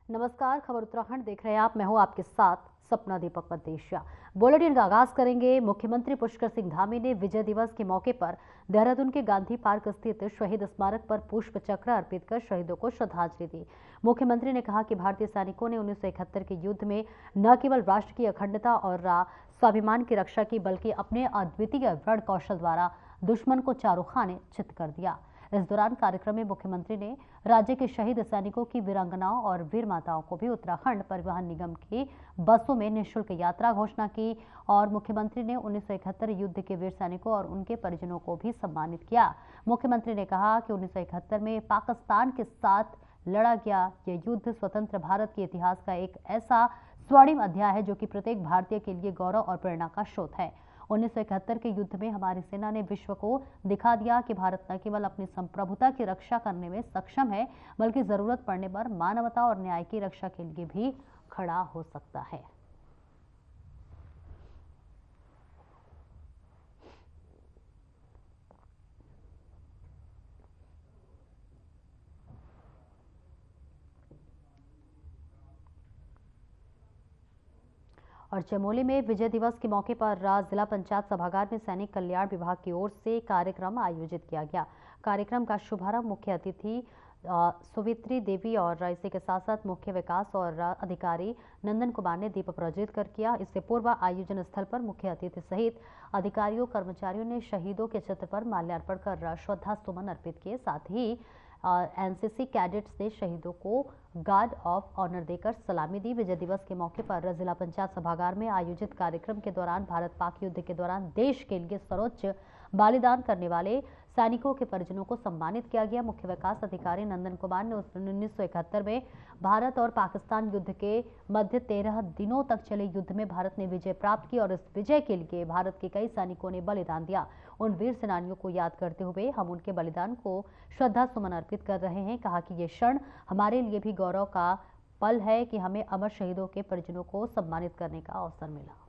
नमस्कार, खबर उत्तराखंड देख रहे हैं आप। मैं हूं आपके साथ सपना दीपक मदेशिया। बुलेटिन का आगाज करेंगे। मुख्यमंत्री पुष्कर सिंह धामी ने विजय दिवस के मौके पर देहरादून के गांधी पार्क स्थित शहीद स्मारक पर पुष्प चक्र अर्पित कर शहीदों को श्रद्धांजलि दी। मुख्यमंत्री ने कहा कि भारतीय सैनिकों ने 1971 के युद्ध में न केवल राष्ट्र की अखंडता और स्वाभिमान की रक्षा की, बल्कि अपने अद्वितीय रण कौशल द्वारा दुश्मन को चारों खाने चित कर दिया। इस दौरान कार्यक्रम में मुख्यमंत्री ने राज्य के शहीद सैनिकों की वीरांगनाओं और वीर माताओं को भी उत्तराखंड परिवहन निगम की बसों में निःशुल्क यात्रा घोषणा की और मुख्यमंत्री ने 1971 युद्ध के वीर सैनिकों और उनके परिजनों को भी सम्मानित किया। मुख्यमंत्री ने कहा कि 1971 में पाकिस्तान के साथ लड़ा गया यह युद्ध स्वतंत्र भारत के इतिहास का एक ऐसा स्वर्णिम अध्याय है जो कि प्रत्येक भारतीय के लिए गौरव और प्रेरणा का स्रोत है। 1971 के युद्ध में हमारी सेना ने विश्व को दिखा दिया कि भारत न केवल अपनी संप्रभुता की रक्षा करने में सक्षम है, बल्कि जरूरत पड़ने पर मानवता और न्याय की रक्षा के लिए भी खड़ा हो सकता है। और चमोली में विजय दिवस के मौके पर जिला पंचायत सभागार में सैनिक कल्याण विभाग की ओर से कार्यक्रम आयोजित किया गया। कार्यक्रम का शुभारंभ मुख्य अतिथि सुवित्री देवी और इसी के साथ साथ मुख्य विकास और अधिकारी नंदन कुमार ने दीप प्रज्वलित कर किया। इससे पूर्व आयोजन स्थल पर मुख्य अतिथि सहित अधिकारियों कर्मचारियों ने शहीदों के चित्र पर माल्यार्पण कर श्रद्धा सुमन अर्पित किए। साथ ही एनसीसी कैडेट्स ने शहीदों को गार्ड ऑफ ऑनर देकर सलामी दी। विजय दिवस के मौके पर जिला पंचायत सभागार में आयोजित कार्यक्रम के दौरान भारत पाक युद्ध के दौरान देश के लिए सर्वोच्च बलिदान करने वाले सैनिकों के परिजनों को सम्मानित किया गया। मुख्य विकास अधिकारी नंदन कुमार ने 1971 में भारत और पाकिस्तान युद्ध के मध्य 13 दिनों तक चले युद्ध में भारत ने विजय प्राप्त की और इस विजय के लिए भारत के कई सैनिकों ने बलिदान दिया। उन वीर सेनानियों को याद करते हुए हम उनके बलिदान को श्रद्धा सुमन अर्पित कर रहे हैं। कहा कि ये क्षण हमारे लिए भी गौरव का पल है कि हमें अमर शहीदों के परिजनों को सम्मानित करने का अवसर मिला।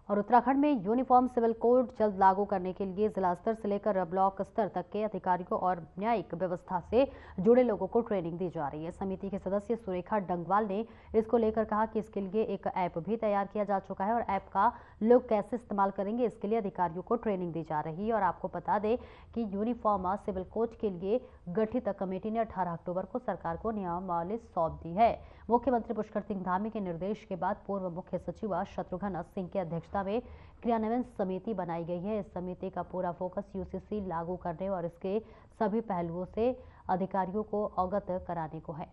और उत्तराखंड में यूनिफॉर्म सिविल कोड जल्द लागू करने के लिए जिला स्तर से लेकर ब्लॉक स्तर तक के अधिकारियों और न्यायिक व्यवस्था से जुड़े लोगों को ट्रेनिंग दी जा रही है। समिति के सदस्य सुरेखा डंगवाल ने इसको लेकर कहा कि इसके लिए एक ऐप भी तैयार किया जा चुका है और ऐप का लोग कैसे इस्तेमाल करेंगे इसके लिए अधिकारियों को ट्रेनिंग दी जा रही है। और आपको बता दें कि यूनिफॉर्म सिविल कोड के लिए गठित कमेटी ने 18 अक्टूबर को सरकार को नियमावली सौंप दी है। मुख्यमंत्री पुष्कर सिंह धामी के निर्देश के बाद पूर्व मुख्य सचिव शत्रुघ्न सिंह की अध्यक्षता में क्रियान्वयन समिति बनाई गई है। इस समिति का पूरा फोकस यूसीसी लागू करने और इसके सभी पहलुओं से अधिकारियों को अवगत कराने को है।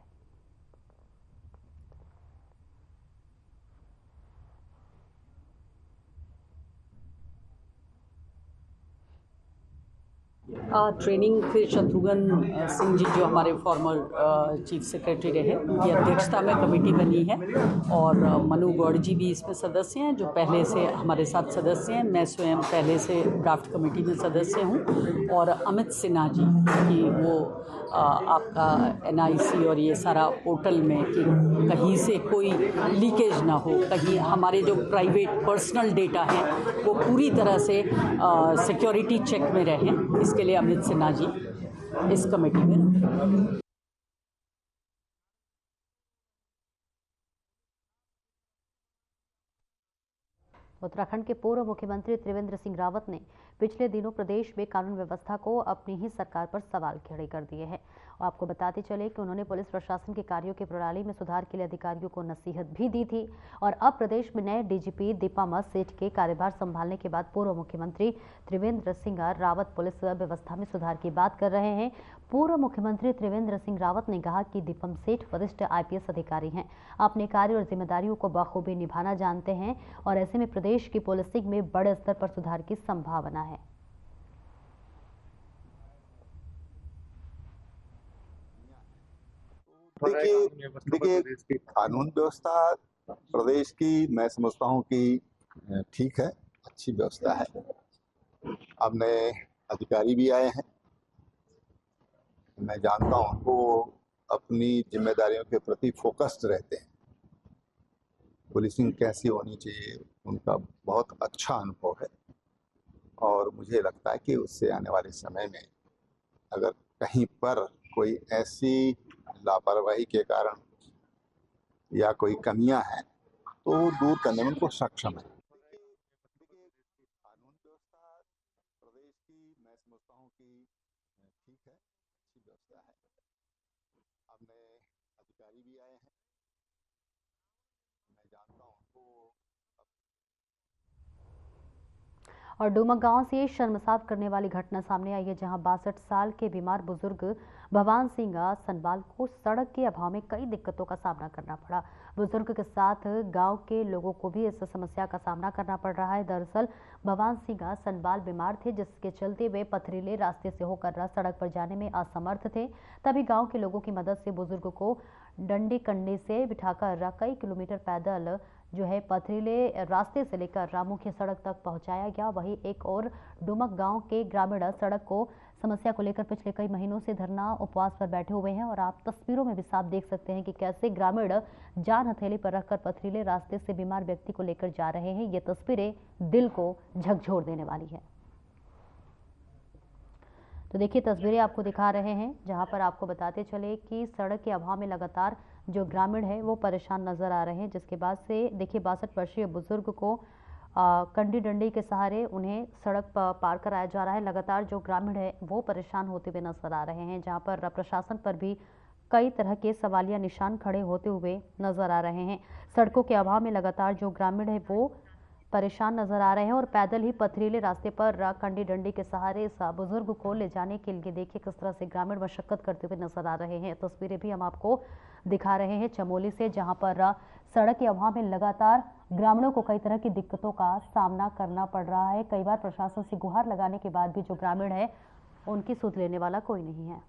ट्रेनिंग फिर शत्रुघ्न सिंह जी जो हमारे फॉर्मर चीफ सेक्रेटरी रहे, उनकी अध्यक्षता में कमेटी बनी है और मनु गौड़ जी भी इसमें सदस्य हैं जो पहले से हमारे साथ सदस्य हैं। मैं स्वयं पहले से ड्राफ्ट कमेटी में सदस्य हूं और अमित सिन्हा जी की वो आपका NIC और ये सारा पोर्टल में कि कहीं से कोई लीकेज ना हो, कहीं हमारे जो प्राइवेट पर्सनल डेटा है वो पूरी तरह से सिक्योरिटी चेक में रहें, इसके लिए अमित सिन्हा जी इस कमेटी में। उत्तराखंड के पूर्व मुख्यमंत्री त्रिवेंद्र सिंह रावत ने पिछले दिनों प्रदेश में कानून व्यवस्था को अपनी ही सरकार पर सवाल खड़े कर दिए हैं। और आपको बताते चले कि उन्होंने पुलिस प्रशासन के कार्यों की प्रणाली में सुधार के लिए अधिकारियों को नसीहत भी दी थी। और अब प्रदेश में नए DGP दीपम सेठ के कार्यभार संभालने के बाद पूर्व मुख्यमंत्री त्रिवेंद्र सिंह रावत पुलिस व्यवस्था में सुधार की बात कर रहे हैं। पूर्व मुख्यमंत्री त्रिवेंद्र सिंह रावत ने कहा कि दीपम सेठ वरिष्ठ IPS अधिकारी हैं, अपने कार्य और जिम्मेदारियों को बखूबी निभाना जानते हैं और ऐसे में प्रदेश की पुलिसिंग में बड़े स्तर पर सुधार की संभावना है। देखिए कानून व्यवस्था प्रदेश की मैं समझता हूँ कि ठीक है, अच्छी व्यवस्था है। अब नए अधिकारी भी आए हैं, मैं जानता हूँ उनको अपनी जिम्मेदारियों के प्रति फोकस्ड रहते हैं। पुलिसिंग कैसी होनी चाहिए उनका बहुत अच्छा अनुभव है और मुझे लगता है कि उससे आने वाले समय में अगर कहीं पर कोई ऐसी लापरवाही के कारण या कोई कमियां हैं तो दूर करने में उनको सक्षम है। देखिए, कानून व्यवस्था प्रदेश की मैं समझता हूँ कि ठीक है, अच्छी व्यवस्था है। अब नए अधिकारी भी आए हैं, मैं जानता हूँ तो और डूमक गांव से शर्मसार करने वाली घटना सामने आई है, जहां 62 साल के बीमार बुजुर्ग भवान सिंह सनबाल को सड़क के अभाव में कई दिक्कतों का सामना करना पड़ा। बुजुर्ग के साथ गांव के लोगों को भी इस समस्या का सामना करना पड़ रहा है। दरअसल भवान सिंह सनबाल बीमार थे, जिसके चलते वे पथरीले रास्ते से होकर सड़क पर जाने में असमर्थ थे। तभी गाँव के लोगों की मदद से बुजुर्ग को डंडी कंडे से बिठाकर कई किलोमीटर पैदल जो है पथरीले रास्ते से लेकर मुख्य सड़क तक पहुंचाया गया। वहीं एक और डुमक गांव के ग्रामीण सड़क को समस्या को लेकर पिछले कई महीनों से धरना उपवास पर बैठे हुए हैं और आप तस्वीरों में भी साफ देख सकते हैं कि कैसे ग्रामीण जान हथेली पर रखकर पथरीले रास्ते से बीमार व्यक्ति को लेकर जा रहे हैं। ये तस्वीरें दिल को झकझोर देने वाली है। तो देखिए, तस्वीरें आपको दिखा रहे हैं, जहां पर आपको बताते चले कि सड़क के अभाव में लगातार जो ग्रामीण है वो परेशान नजर आ रहे हैं। जिसके बाद से देखिए 62 वर्षीय बुजुर्ग को कंडी डंडी के सहारे उन्हें सड़क पार कराया जा रहा है। लगातार जो ग्रामीण है वो परेशान होते हुए नजर आ रहे हैं, जहां पर प्रशासन पर भी कई तरह के सवालिया निशान खड़े होते हुए नजर आ रहे हैं। सड़कों के अभाव में लगातार जो ग्रामीण है वो परेशान नजर आ रहे हैं और पैदल ही पथरीले रास्ते पर कंडी डंडी के सहारे इस बुजुर्ग को ले जाने के लिए देखिए किस तरह से ग्रामीण मशक्कत करते हुए नजर आ रहे हैं। तस्वीरें भी हम आपको दिखा रहे हैं चमोली से, जहां पर सड़क के अभाव में लगातार ग्रामीणों को कई तरह की दिक्कतों का सामना करना पड़ रहा है। कई बार प्रशासन से गुहार लगाने के बाद भी जो ग्रामीण है उनकी सुध लेने वाला कोई नहीं है।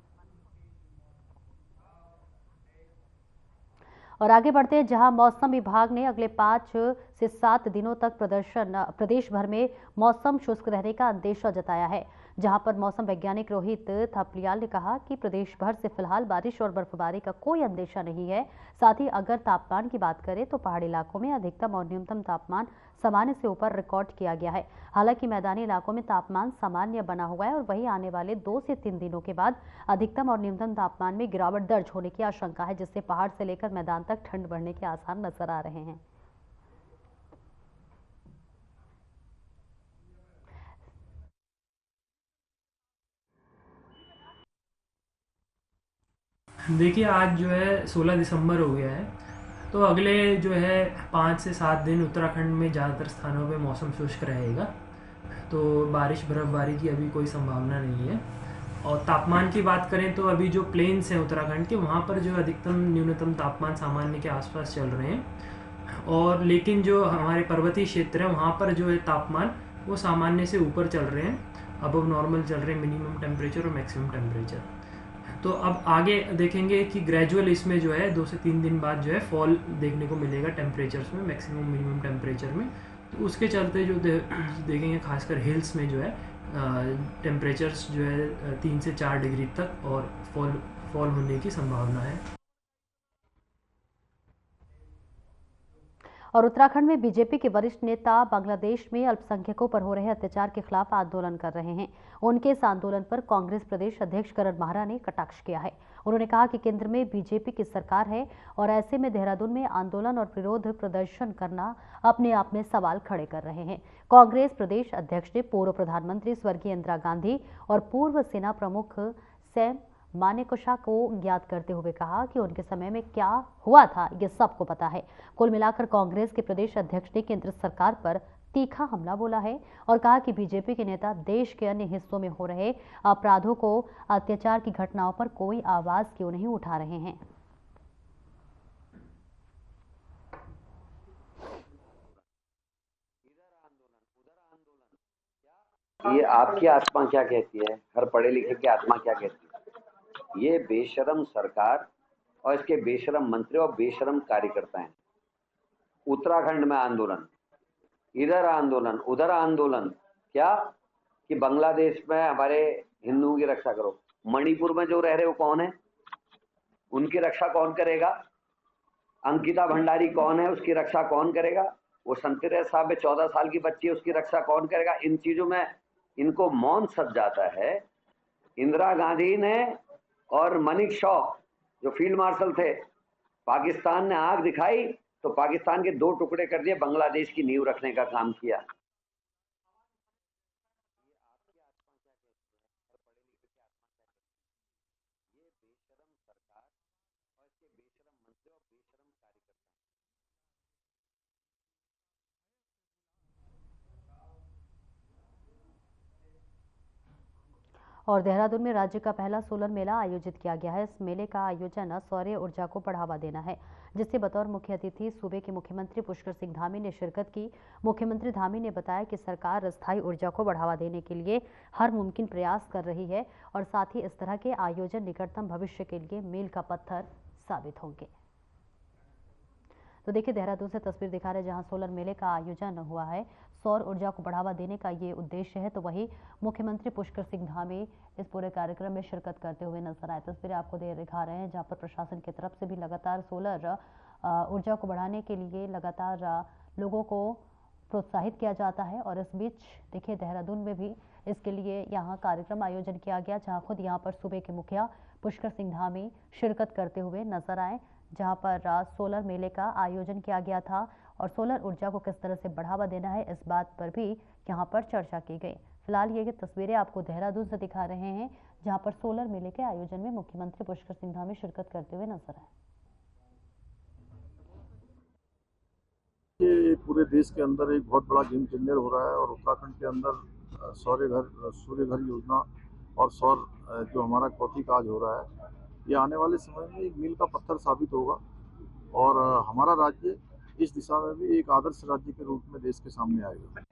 और आगे बढ़ते हैं, जहां मौसम विभाग ने अगले 5 से 7 दिनों तक प्रदेश भर में मौसम शुष्क रहने का अंदेशा जताया है। जहां पर मौसम वैज्ञानिक रोहित थपलियाल ने कहा कि प्रदेश भर से फिलहाल बारिश और बर्फबारी का कोई अंदेशा नहीं है। साथ ही अगर तापमान की बात करें तो पहाड़ी इलाकों में अधिकतम और न्यूनतम तापमान सामान्य से ऊपर रिकॉर्ड किया गया है। हालांकि मैदानी इलाकों में तापमान सामान्य बना हुआ है और वहीं आने वाले 2 से 3 दिनों के बाद अधिकतम और न्यूनतम तापमान में गिरावट दर्ज होने की आशंका है, जिससे पहाड़ से लेकर मैदान तक ठंड बढ़ने के आसार नजर आ रहे हैं। देखिए, आज जो है 16 दिसंबर हो गया है, तो अगले जो है 5 से 7 दिन उत्तराखंड में ज़्यादातर स्थानों पे मौसम शुष्क रहेगा। तो बारिश बर्फबारी की अभी कोई संभावना नहीं है। और तापमान की बात करें तो अभी जो प्लेन्स हैं उत्तराखंड के, वहाँ पर जो अधिकतम न्यूनतम तापमान सामान्य के आसपास चल रहे हैं। और लेकिन जो हमारे पर्वतीय क्षेत्र हैं वहाँ पर जो है तापमान वो सामान्य से ऊपर चल रहे हैं, अबव नॉर्मल चल रहे हैं मिनिमम टेम्परेचर और मैक्सिमम टेम्परेचर। तो अब आगे देखेंगे कि ग्रेजुअल इसमें जो है 2 से 3 दिन बाद जो है फॉल देखने को मिलेगा टेम्परेचर्स में, मैक्सिमम मिनिमम टेम्परेचर में। तो उसके चलते जो देखेंगे खासकर हिल्स में जो है टेम्परेचर्स जो है 3 से 4 डिग्री तक और फॉल होने की संभावना है। और उत्तराखंड में बीजेपी के वरिष्ठ नेता बांग्लादेश में अल्पसंख्यकों पर हो रहे अत्याचार के खिलाफ आंदोलन कर रहे हैं। उनके इस आंदोलन पर कांग्रेस प्रदेश अध्यक्ष करण माहरा ने कटाक्ष किया है। उन्होंने कहा कि केंद्र में बीजेपी की सरकार है और ऐसे में देहरादून में आंदोलन और विरोध प्रदर्शन करना अपने आप में सवाल खड़े कर रहे हैं। कांग्रेस प्रदेश अध्यक्ष ने पूर्व प्रधानमंत्री स्वर्गीय इंदिरा गांधी और पूर्व सेना प्रमुख सैम मानेकशॉ को याद करते हुए कहा कि उनके समय में क्या हुआ था ये सबको पता है। कुल मिलाकर कांग्रेस के प्रदेश अध्यक्ष ने केंद्र सरकार पर तीखा हमला बोला है और कहा कि बीजेपी के नेता देश के अन्य हिस्सों में हो रहे अपराधों को, अत्याचार की घटनाओं पर कोई आवाज क्यों नहीं उठा रहे हैं। ये आपकी आत्मा क्या कहती है, हर पढ़े लिखे की आत्मा क्या कहती है? ये बेशरम सरकार और इसके बेशरम मंत्री और बेशरम कार्यकर्ता हैं। उत्तराखंड में आंदोलन, इधर आंदोलन, उधर आंदोलन, क्या कि बांग्लादेश में हमारे हिंदुओं की रक्षा करो। मणिपुर में जो रह रहे हो कौन है? उनकी रक्षा कौन करेगा? अंकिता भंडारी कौन है, उसकी रक्षा कौन करेगा? वो संतरे साहब 14 साल की बच्ची है, उसकी रक्षा कौन करेगा? इन चीजों में इनको मौन सद जाता है। इंदिरा गांधी ने और मनिक शॉ जो फील्ड मार्शल थे, पाकिस्तान ने आग दिखाई तो पाकिस्तान के 2 टुकड़े कर दिए, बांग्लादेश की नींव रखने का काम किया। और देहरादून में राज्य का पहला सोलर मेला आयोजित किया गया है। इस मेले का आयोजन सौर ऊर्जा को बढ़ावा देना है, जिससे बतौर मुख्य अतिथि सूबे के मुख्यमंत्री पुष्कर सिंह धामी ने शिरकत की। मुख्यमंत्री धामी ने बताया कि सरकार स्थायी ऊर्जा को बढ़ावा देने के लिए हर मुमकिन प्रयास कर रही है और साथ ही इस तरह के आयोजन निकटतम भविष्य के लिए मील का पत्थर साबित होंगे। तो देखिए, देहरादून से तस्वीर दिखा रहे जहां सोलर मेले का आयोजन हुआ है। सौर ऊर्जा को बढ़ावा देने का ये उद्देश्य है। तो वहीं मुख्यमंत्री पुष्कर सिंह धामी इस पूरे कार्यक्रम में शिरकत करते हुए नजर आए। तस्वीरें आपको दिखा रहे हैं जहां पर प्रशासन की तरफ से भी लगातार सोलर ऊर्जा को बढ़ाने के लिए लगातार लोगों को प्रोत्साहित किया जाता है। और इस बीच देखिए, देहरादून में भी इसके लिए यहाँ कार्यक्रम आयोजन किया गया, जहाँ खुद यहाँ पर सूबे के मुखिया पुष्कर सिंह धामी शिरकत करते हुए नजर आए, जहां पर सोलर मेले का आयोजन किया गया था। और सोलर ऊर्जा को किस तरह से बढ़ावा देना है, इस बात पर भी यहां पर चर्चा की गई। फिलहाल ये तस्वीरें आपको देहरादून से दिखा रहे हैं, जहां पर सोलर मेले के आयोजन में मुख्यमंत्री पुष्कर सिंह धामी शिरकत करते हुए नजर आए। ये पूरे देश के अंदर एक बहुत बड़ा गेम चेंजर हो रहा है और उत्तराखंड के अंदर सूर्य घर योजना और सौर जो हमारा कौथी काज हो रहा है, ये आने वाले समय में एक मील का पत्थर साबित होगा और हमारा राज्य इस दिशा में भी एक आदर्श राज्य के रूप में देश के सामने आएगा।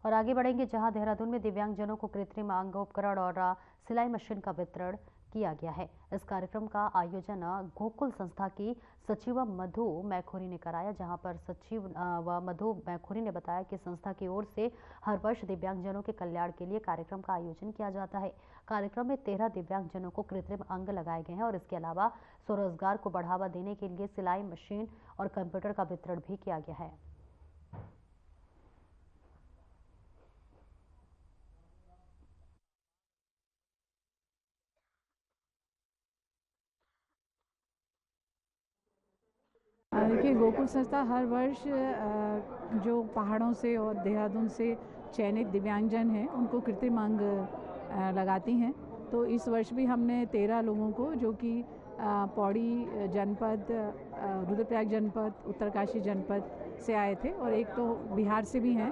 और आगे बढ़ेंगे, जहां देहरादून में दिव्यांगजनों को कृत्रिम अंग उपकरण और सिलाई मशीन का वितरण किया गया है। इस कार्यक्रम का आयोजन गोकुल संस्था की सचिव मधु मैखुरी ने कराया, जहां पर सचिव मधु मैखुरी ने बताया कि संस्था की ओर से हर वर्ष दिव्यांगजनों के कल्याण के लिए कार्यक्रम का आयोजन किया जाता है। कार्यक्रम में 13 दिव्यांगजनों को कृत्रिम अंग लगाए गए हैं और इसके अलावा स्वरोजगार को बढ़ावा देने के लिए सिलाई मशीन और कंप्यूटर का वितरण भी किया गया है। देखिए, गोकुल संस्था हर वर्ष जो पहाड़ों से और देहरादून से चयनित दिव्यांगजन हैं उनको कृत्रिम अंग लगाती हैं। तो इस वर्ष भी हमने 13 लोगों को, जो कि पौड़ी जनपद, रुद्रप्रयाग जनपद, उत्तरकाशी जनपद से आए थे और एक तो बिहार से भी हैं,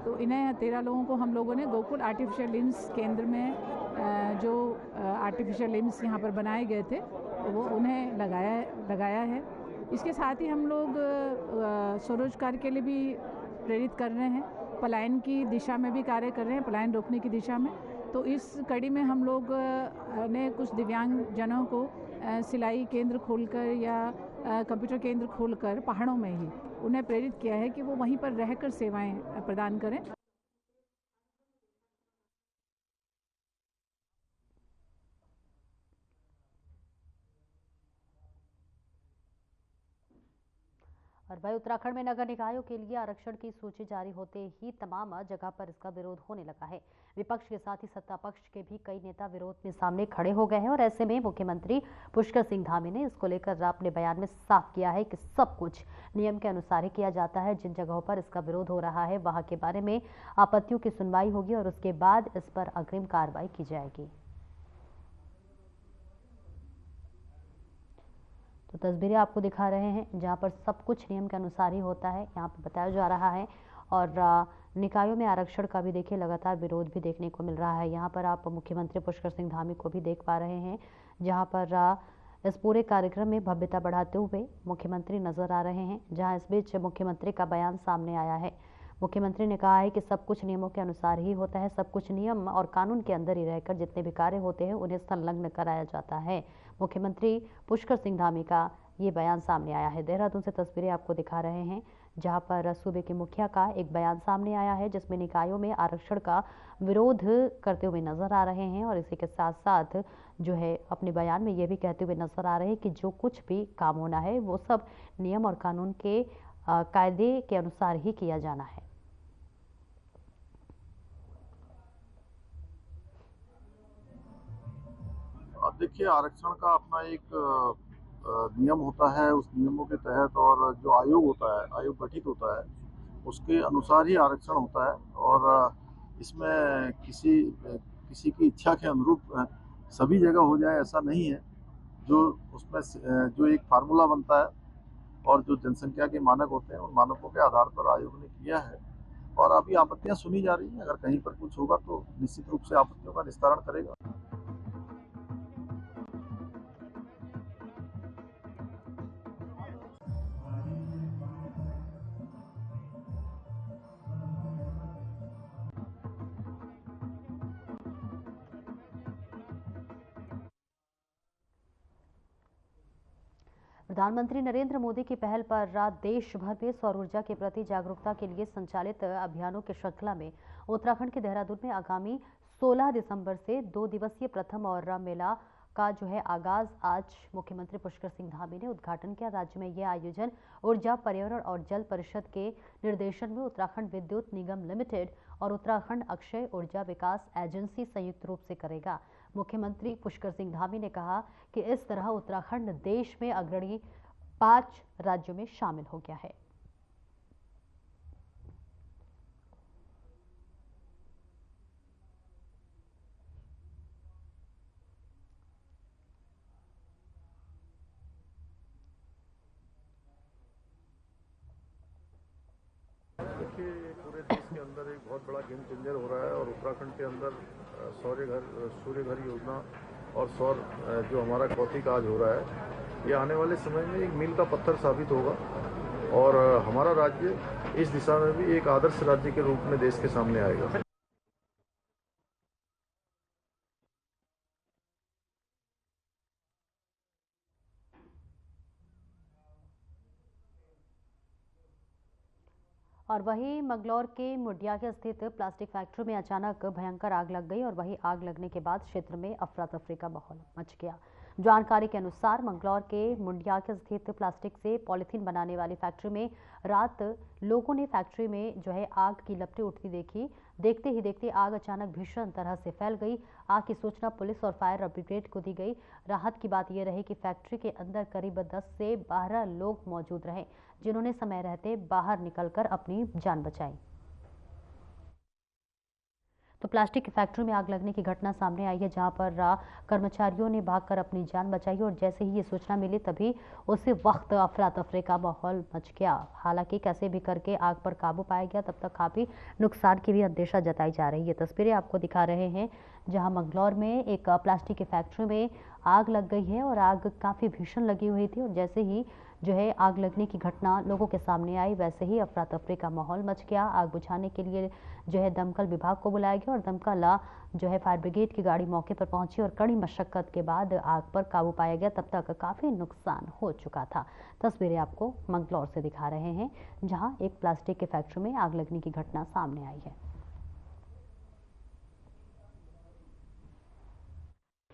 तो इन्हें 13 लोगों को हम लोगों ने गोकुल आर्टिफिशियल लिम्स केंद्र में जो आर्टिफिशियल लिम्स यहाँ पर बनाए गए थे वो उन्हें लगाया है। इसके साथ ही हम लोग स्वरोजगार के लिए भी प्रेरित कर रहे हैं, पलायन की दिशा में भी कार्य कर रहे हैं, पलायन रोकने की दिशा में। तो इस कड़ी में हम लोग ने कुछ दिव्यांगजनों को सिलाई केंद्र खोलकर या कंप्यूटर केंद्र खोलकर पहाड़ों में ही उन्हें प्रेरित किया है कि वो वहीं पर रहकर सेवाएं प्रदान करें। और भाई, उत्तराखंड में नगर निकायों के लिए आरक्षण की सूची जारी होते ही तमाम जगह पर इसका विरोध होने लगा है। विपक्ष के साथ ही सत्ता पक्ष के भी कई नेता विरोध में सामने खड़े हो गए हैं और ऐसे में मुख्यमंत्री पुष्कर सिंह धामी ने इसको लेकर अपने बयान में साफ किया है कि सब कुछ नियम के अनुसार ही किया जाता है। जिन जगहों पर इसका विरोध हो रहा है वहां के बारे में आपत्तियों की सुनवाई होगी और उसके बाद इस पर अग्रिम कार्रवाई की जाएगी। तो तस्वीरें आपको दिखा रहे हैं जहां पर सब कुछ नियम के अनुसार ही होता है, यहाँ पर बताया जा रहा है। और निकायों में आरक्षण का भी देखिए लगातार विरोध भी देखने को मिल रहा है। यहाँ पर आप मुख्यमंत्री पुष्कर सिंह धामी को भी देख पा रहे हैं, जहाँ पर इस पूरे कार्यक्रम में भव्यता बढ़ाते हुए मुख्यमंत्री नजर आ रहे हैं। जहाँ इस बीच मुख्यमंत्री का बयान सामने आया है। मुख्यमंत्री ने कहा है कि सब कुछ नियमों के अनुसार ही होता है, सब कुछ नियम और कानून के अंदर ही रहकर जितने भी कार्य होते हैं उन्हें संलग्न कराया जाता है। मुख्यमंत्री पुष्कर सिंह धामी का ये बयान सामने आया है। देहरादून से तस्वीरें आपको दिखा रहे हैं, जहां पर सूबे के मुखिया का एक बयान सामने आया है जिसमें निकायों में आरक्षण का विरोध करते हुए नजर आ रहे हैं और इसी के साथ साथ जो है अपने बयान में ये भी कहते हुए नजर आ रहे हैं कि जो कुछ भी काम होना है वो सब नियम और कानून के कायदे के अनुसार ही किया जाना है। देखिए, आरक्षण का अपना एक नियम होता है। उस नियमों के तहत और जो आयोग होता है, आयोग गठित होता है, उसके अनुसार ही आरक्षण होता है। और इसमें किसी की इच्छा के अनुरूप सभी जगह हो जाए ऐसा नहीं है। जो उसमें जो एक फार्मूला बनता है और जो जनसंख्या के मानक होते हैं, उन मानकों के आधार पर आयोग ने किया है। और अभी आपत्तियां सुनी जा रही हैं। अगर कहीं पर कुछ होगा तो निश्चित रूप से आपत्तियों का निस्तारण करेगा। प्रधानमंत्री नरेंद्र मोदी की पहल पर रात देश भर में सौर ऊर्जा के प्रति जागरूकता के लिए संचालित अभियानों की श्रृंखला में उत्तराखंड के देहरादून में आगामी 16 दिसंबर से 2 दिवसीय प्रथम और मेला का जो है आगाज आज मुख्यमंत्री पुष्कर सिंह धामी ने उद्घाटन किया। राज्य में यह आयोजन ऊर्जा, पर्यावरण और जल परिषद के निर्देशन में उत्तराखंड विद्युत निगम लिमिटेड और उत्तराखंड अक्षय ऊर्जा विकास एजेंसी संयुक्त रूप से करेगा। मुख्यमंत्री पुष्कर सिंह धामी ने कहा कि इस तरह उत्तराखंड देश में अग्रणी 5 राज्यों में शामिल हो गया है। देखिए, पूरे देश के अंदर एक बहुत बड़ा गेम चेंजर हो रहा है और उत्तराखंड के अंदर सूर्य घर योजना और सौर जो हमारा कौथी काज हो रहा है, ये आने वाले समय में एक मील का पत्थर साबित होगा। और हमारा राज्य इस दिशा में भी एक आदर्श राज्य के रूप में देश के सामने आएगा। और वहीं मंगलौर के मुंडियाके स्थित प्लास्टिक फैक्ट्री में अचानक भयंकर आग लग गई और वहीं आग लगने के बाद क्षेत्र में अफरा तफरी का माहौल मच गया। जानकारी के अनुसार मंगलौर के मुंडियाके स्थित प्लास्टिक से पॉलिथीन बनाने वाली फैक्ट्री में रात लोगों ने फैक्ट्री में जो है आग की लपटें उठती देखी। देखते ही देखते आग अचानक भीषण तरह से फैल गई। आग की सूचना पुलिस और फायर ब्रिगेड को दी गई। राहत की बात यह रही कि फैक्ट्री के अंदर करीब 10 से 12 लोग मौजूद रहे, जिन्होंने समय रहते बाहर निकलकर अपनी जान बचाई। तो प्लास्टिक की फैक्ट्री में आग लगने की घटना सामने आई है, जहां पर कर्मचारियों ने भागकर अपनी जान बचाई और जैसे ही ये सूचना मिली तभी उसी वक्त अफरा तफरी का माहौल मच गया। हालांकि कैसे भी करके आग पर काबू पाया गया। तब तक काफी नुकसान की भी अंदेशा जताई जा रही है। तस्वीरें आपको दिखा रहे हैं जहां मंगलौर में एक प्लास्टिक की फैक्ट्री में आग लग गई है और आग काफी भीषण लगी हुई थी और जैसे ही जो है आग लगने की घटना लोगों के सामने आई, वैसे ही अफरा तफरी का माहौल मच गया। आग बुझाने के लिए जो है दमकल विभाग को बुलाया गया और दमकल जो है फायर ब्रिगेड की गाड़ी मौके पर पहुंची और कड़ी मशक्कत के बाद आग पर काबू पाया गया। तब तक काफी नुकसान हो चुका था। तस्वीरें आपको मंगलौर से दिखा रहे हैं, जहां एक प्लास्टिक की फैक्ट्री में आग लगने की घटना सामने आई है।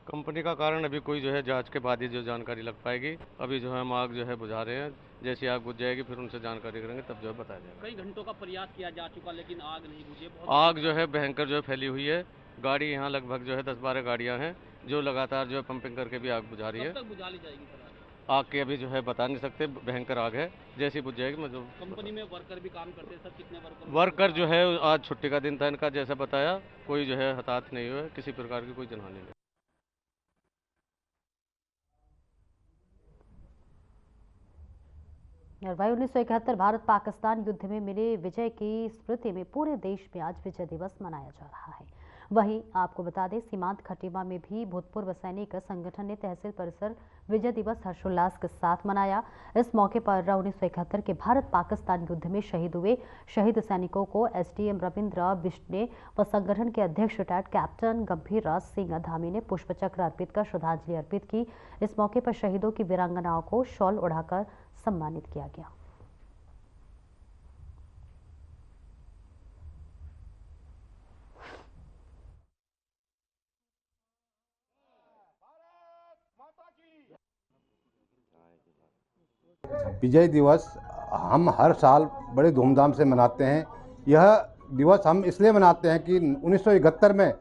कंपनी का कारण अभी कोई जो है जांच के बाद ही जो जानकारी लग पाएगी। अभी जो है हम आग जो है बुझा रहे हैं। जैसी आग बुझ जाएगी फिर उनसे जानकारी करेंगे, तब जो है बताया जाएगा। कई घंटों का प्रयास किया जा चुका लेकिन आग नहीं बुझी। आग जो है भयंकर जो है फैली हुई है। गाड़ी यहाँ लगभग जो है 10-12 गाड़ियाँ हैं जो लगातार जो है पंपिंग करके भी आग बुझा रही है। कब तक बुझा ली जाएगी सर? आग की अभी जो है बता नहीं सकते, भयंकर आग है। जैसी बुझ जाएगी मैं जो कंपनी में वर्कर भी काम करते हैं सर, कितने वर्कर जो है आज छुट्टी का दिन था इनका, जैसा बताया कोई जो है हताहत नहीं हुए, किसी प्रकार की कोई जनहानि नहीं। और वही 1971 भारत पाकिस्तान युद्ध में मिले विजय की स्मृति में पूरे देश में आज विजय दिवस मनाया जा रहा है। वहीं आपको बता दें, सीमांत खटीमा में भी भूतपूर्व सैनिक संगठन ने तहसील परिसर विजय दिवस हर्षोल्लास के साथ मनाया। इस मौके पर 1971 के भारत पाकिस्तान युद्ध में शहीद हुए शहीद सैनिकों को एसडीएम रविंद्र बिश्ने व संगठन के अध्यक्ष रिटायर्ड कैप्टन गंभीर राज सिंह धामी ने पुष्पचक्र अर्पित कर श्रद्धांजलि अर्पित की। इस मौके पर शहीदों की वीरांगनाओं को शॉल ओढ़ाकर सम्मानित किया गया। विजय दिवस हम हर साल बड़े धूमधाम से मनाते हैं। यह दिवस हम इसलिए मनाते हैं कि 1971 में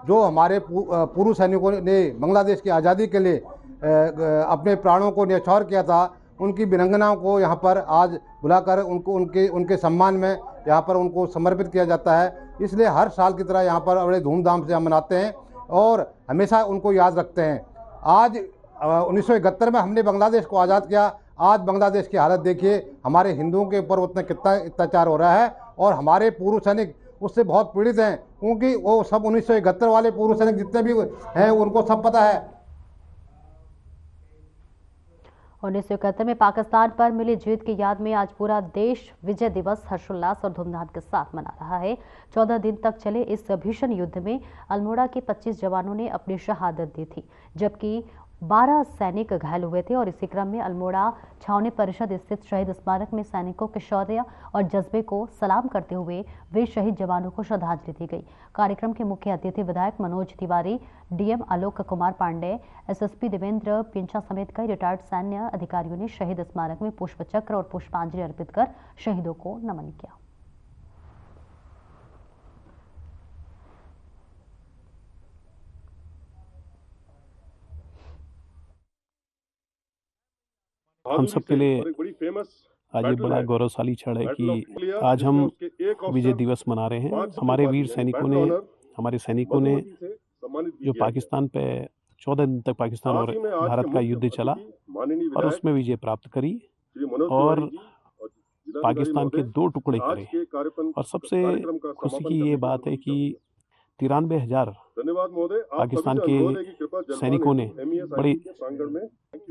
जो हमारे पूर्व सैनिकों ने बांग्लादेश की आज़ादी के लिए अपने प्राणों को न्यौछावर किया था, उनकी वीरांगनाओं को यहाँ पर आज बुलाकर उनके सम्मान में यहाँ पर उनको समर्पित किया जाता है। इसलिए हर साल की तरह यहाँ पर बड़े धूमधाम से हम मनाते हैं और हमेशा उनको याद रखते हैं। आज 1971 में हमने बांग्लादेश को आज़ाद किया। आज बांग्लादेश की हालत देखिए, हमारे हिंदुओं के ऊपर उतना कितना अत्याचार हो रहा है और हमारे पूर्व सैनिक उससे बहुत पीड़ित हैं, क्योंकि वो सब 1971 वाले पूर्व सैनिक जितने भी हैं उनको सब पता है। 1971 में पाकिस्तान पर मिली जीत की याद में आज पूरा देश विजय दिवस हर्षोल्लास और धूमधाम के साथ मना रहा है। 14 दिन तक चले इस भीषण युद्ध में अल्मोड़ा के 25 जवानों ने अपनी शहादत दी थी, जबकि 12 सैनिक घायल हुए थे और इसी क्रम में अल्मोड़ा छावनी परिषद स्थित शहीद स्मारक में सैनिकों के शौर्य और जज्बे को सलाम करते हुए वीर शहीद जवानों को श्रद्धांजलि दी गई। कार्यक्रम के मुख्य अतिथि विधायक मनोज तिवारी, डीएम आलोक कुमार पांडे, एसएसपी देवेंद्र पिंचा समेत कई रिटायर्ड सैन्य अधिकारियों ने शहीद स्मारक में पुष्पचक्र और पुष्पांजलि अर्पित कर शहीदों को नमन किया। हम सबके लिए आज ये बड़ा गौरवशाली क्षण है कि आज हम विजय दिवस मना रहे हैं। हमारे वीर सैनिकों ने, हमारे सैनिकों ने जो पाकिस्तान पे 14 दिन तक पाकिस्तान और भारत का युद्ध चला और उसमें विजय प्राप्त करी और पाकिस्तान के 2 टुकड़े करे। और सबसे खुशी की ये बात है कि 93,000 पाकिस्तान के सैनिकों ने बड़ी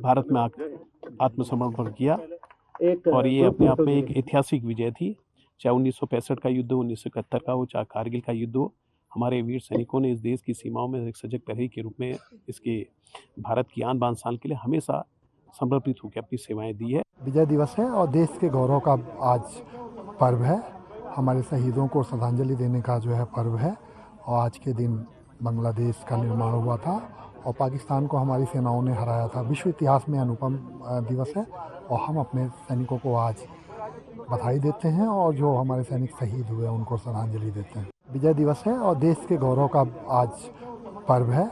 भारत में आत्मसमर्पण किया और ये अपने आप में एक ऐतिहासिक विजय थी। चाहे 1965 का युद्ध हो, 1971 का हो, चाहे कारगिल का युद्ध हो, हमारे वीर सैनिकों ने इस देश की सीमाओं में एक सजग प्रहरी के रूप में इसके भारत की आन बान शान के लिए हमेशा समर्पित होकर अपनी सेवाएं दी है। विजय दिवस है और देश के गौरव का आज पर्व है। हमारे शहीदों को श्रद्धांजलि देने का जो है पर्व है। और आज के दिन बांग्लादेश का निर्माण हुआ था और पाकिस्तान को हमारी सेनाओं ने हराया था। विश्व इतिहास में अनुपम दिवस है और हम अपने सैनिकों को आज बधाई देते हैं और जो हमारे सैनिक शहीद हुए उनको श्रद्धांजलि देते हैं। विजय दिवस है और देश के गौरव का आज पर्व है।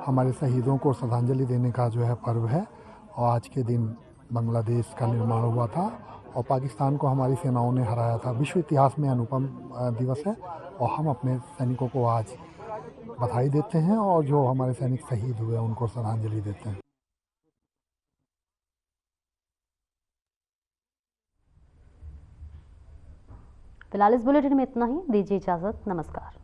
हमारे शहीदों को श्रद्धांजलि देने का जो है पर्व है। और आज के दिन बांग्लादेश का निर्माण हुआ था और पाकिस्तान को हमारी सेनाओं ने हराया था। विश्व इतिहास में अनुपम दिवस है और हम अपने सैनिकों को आज बधाई देते हैं और जो हमारे सैनिक शहीद हुए उनको श्रद्धांजलि देते हैं। फिलहाल इस बुलेटिन में इतना ही। दीजिए इजाजत। नमस्कार।